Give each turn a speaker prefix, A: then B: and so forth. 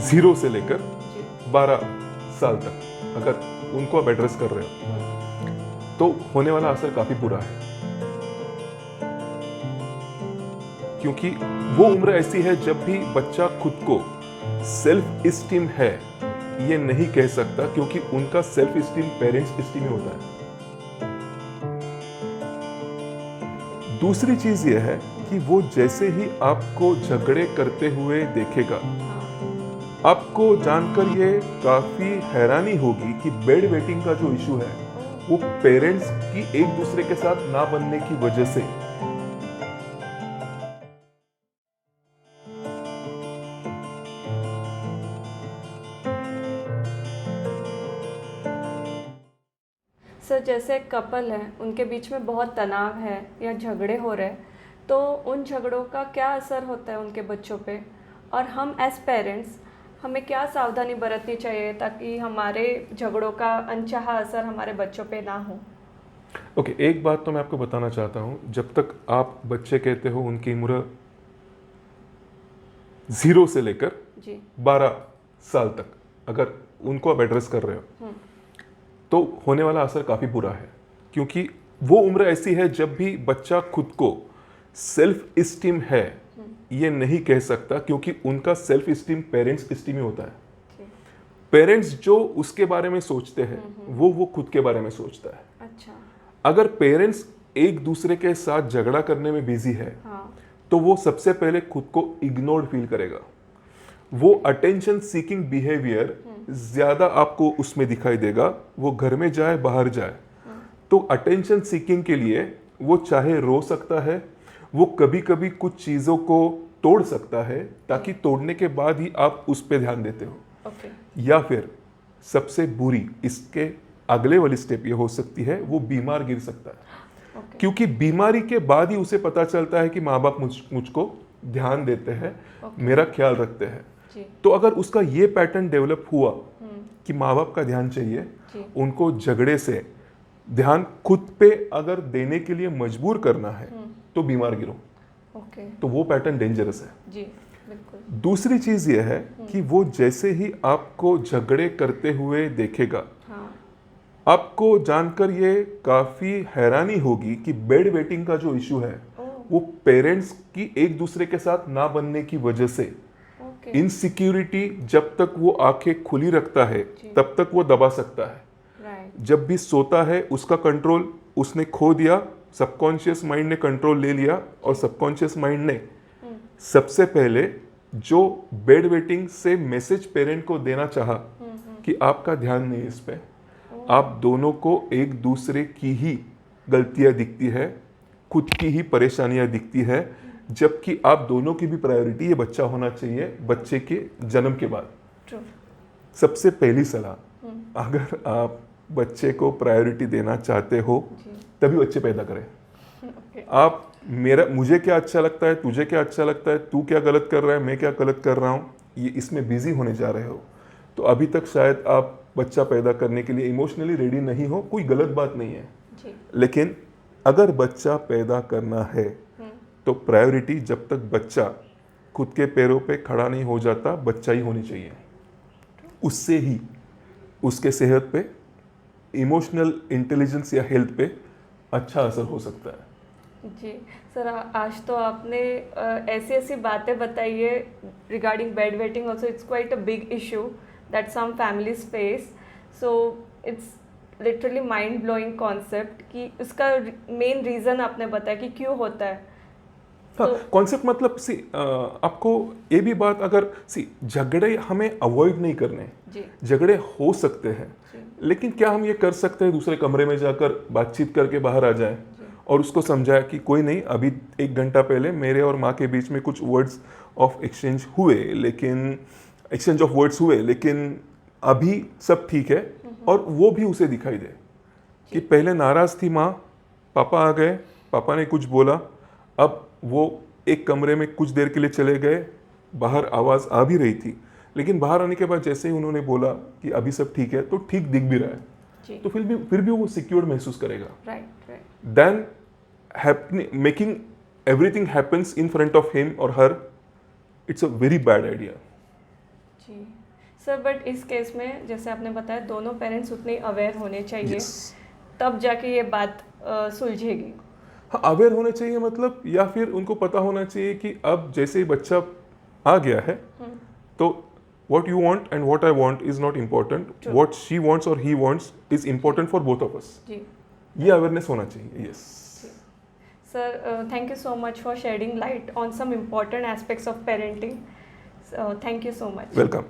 A: 0 से लेकर
B: जी
A: 12 साल तक अगर उनको आप एड्रेस कर रहे हो तो होने वाला असर काफी बुरा है, क्योंकि वो उम्र ऐसी है जब भी बच्चा खुद को सेल्फ इस्टीम है ये नहीं कह सकता, क्योंकि उनका सेल्फ इस्टीम पेरेंट्स इस्टीम में होता है। दूसरी चीज ये है कि वो जैसे ही आपको झगड़े करते हुए देखेगा, आपको जानकर ये काफी हैरानी होगी कि बेड वेटिंग का जो इशू है वो पेरेंट्स की एक दूसरे के साथ ना बनने की वजह से।
B: सर, जैसे कपल है उनके बीच में बहुत तनाव है या झगड़े हो रहे हैं, तो उन झगड़ों का क्या असर होता है उनके बच्चों पे, और हम एज पेरेंट्स हमें क्या सावधानी बरतनी चाहिए ताकि हमारे झगड़ों का अनचाहा असर हमारे बच्चों पे ना हो।
A: ओके, एक बात तो मैं आपको बताना चाहता हूं, जब तक आप बच्चे कहते हो उनकी उम्र 0 से लेकर
B: जी
A: 12 साल तक अगर उनको आप एड्रेस कर रहे हो तो होने वाला असर काफी बुरा है, क्योंकि वो उम्र ऐसी है जब भी बच्चा खुद को सेल्फ इस्टीम है ये नहीं कह सकता, क्योंकि उनका सेल्फ इस्टीम पेरेंट्स इस्टीम में होता है। पेरेंट्स जो उसके बारे में सोचते हैं वो खुद के बारे में सोचता है।
B: अच्छा।
A: अगर पेरेंट्स एक दूसरे के साथ झगड़ा करने में बिजी है
B: हाँ।
A: तो वो सबसे पहले खुद को इग्नोर्ड फील करेगा। वो अटेंशन सीकिंग बिहेवियर ज्यादा आपको उसमें दिखाई देगा, वो घर में जाए बाहर जाए तो अटेंशन सीकिंग के लिए वो चाहे रो सकता है, वो कभी कभी कुछ चीजों को तोड़ सकता है ताकि तोड़ने के बाद ही आप उस पर ध्यान देते हो।
B: ओके।
A: या फिर सबसे बुरी इसके अगले वाली स्टेप ये हो सकती है, वो बीमार गिर सकता है।
B: ओके।
A: क्योंकि बीमारी के बाद ही उसे पता चलता है कि माँ बाप मुझको ध्यान देते हैं, मेरा ख्याल रखते हैं।
B: जी।
A: तो अगर उसका ये पैटर्न डेवलप हुआ कि माँ बाप का ध्यान चाहिए,
B: जी।
A: उनको झगड़े से ध्यान खुद पे अगर देने के लिए मजबूर करना है तो बीमार गिरो।
B: ओके।
A: तो वो पैटर्न डेंजरस है।
B: जी बिल्कुल।
A: दूसरी चीज ये है कि वो जैसे ही आपको झगड़े करते हुए देखेगा,
B: हाँ।
A: आपको जानकर ये काफी हैरानी होगी कि बेड वेटिंग का जो इशू है वो पेरेंट्स की एक दूसरे के साथ ना बनने की वजह से।
B: ओके।
A: इनसिक्योरिटी जब तक वो आंखें खुली रखता है तब तक वो दबा सकता है।
B: राइट।
A: जब भी सोता है उसका कंट्रोल उसने खो दिया, सबकॉन्शियस माइंड ने कंट्रोल ले लिया, और सबकॉन्शियस माइंड ने सबसे पहले जो बेड वेटिंग से मैसेज पेरेंट को देना चाहा कि आपका ध्यान नहीं इस पे, आप दोनों को एक दूसरे की ही गलतियां दिखती है, खुद की ही परेशानियां दिखती है, जबकि आप दोनों की भी प्रायोरिटी ये बच्चा होना चाहिए बच्चे के जन्म के बाद।
B: ट्रू।
A: सबसे पहली सलाह, अगर आप बच्चे को प्रायोरिटी देना चाहते हो तभी बच्चे पैदा करें। आप मुझे क्या अच्छा लगता है, तुझे क्या अच्छा लगता है, तू क्या गलत कर रहा है, मैं क्या गलत कर रहा हूँ, ये इसमें बिजी होने जा रहे हो तो अभी तक शायद आप बच्चा पैदा करने के लिए इमोशनली रेडी नहीं हो। कोई गलत बात नहीं है
B: जी।
A: लेकिन अगर बच्चा पैदा करना है तो प्रायोरिटी जब तक बच्चा खुद के पैरों पे खड़ा नहीं हो जाता बच्चा ही होनी चाहिए। उससे ही उसके सेहत पे, इमोशनल इंटेलिजेंस या हेल्थ पे अच्छा असर हो सकता है।
B: जी सर, आज तो आपने ऐसी ऐसी बातें बताई है regarding bed waiting. Also it's quite a big issue that some families face, so it's literally mind blowing concept कि उसका मेन रीज़न आपने बताया कि क्यों होता है।
A: कॉन्सेप्ट मतलब आपको ये भी बात, अगर झगड़े हमें अवॉइड नहीं करने, झगड़े हो सकते हैं लेकिन क्या हम ये कर सकते हैं दूसरे कमरे में जाकर बातचीत करके बाहर आ जाएं और उसको समझाया कि कोई नहीं, अभी 1 घंटा पहले मेरे और माँ के बीच में कुछ वर्ड्स ऑफ एक्सचेंज हुए लेकिन अभी सब ठीक है। और वो भी उसे दिखाई दे कि पहले नाराज थी माँ, पापा आ गए, पापा ने कुछ बोला, अब वो एक कमरे में कुछ देर के लिए चले गए, बाहर आवाज़ आ भी रही थी लेकिन बाहर आने के बाद जैसे ही उन्होंने बोला कि अभी सब ठीक है तो ठीक दिख भी रहा है, तो फिर भी वो सिक्योर्ड महसूस करेगा। Then making everything happens in front of him और her, it's a very bad idea.
B: जी। सर बट इस केस में जैसे आपने बताया दोनों पेरेंट्स उतने अवेयर होने चाहिए
A: Yes.
B: तब जाके ये बात सुलझेगी।
A: हाँ, अवेयर होने चाहिए मतलब, या फिर उनको पता होना चाहिए कि अब जैसे ही बच्चा आ गया है तो what you want and what I want is not important.
B: True.
A: What she wants or he wants is important for both of us.
B: जी
A: ये अवेयरनेस होना चाहिए। Yes
B: sir, thank you so much for shedding light on some important aspects of parenting. Thank you so much.
A: Welcome.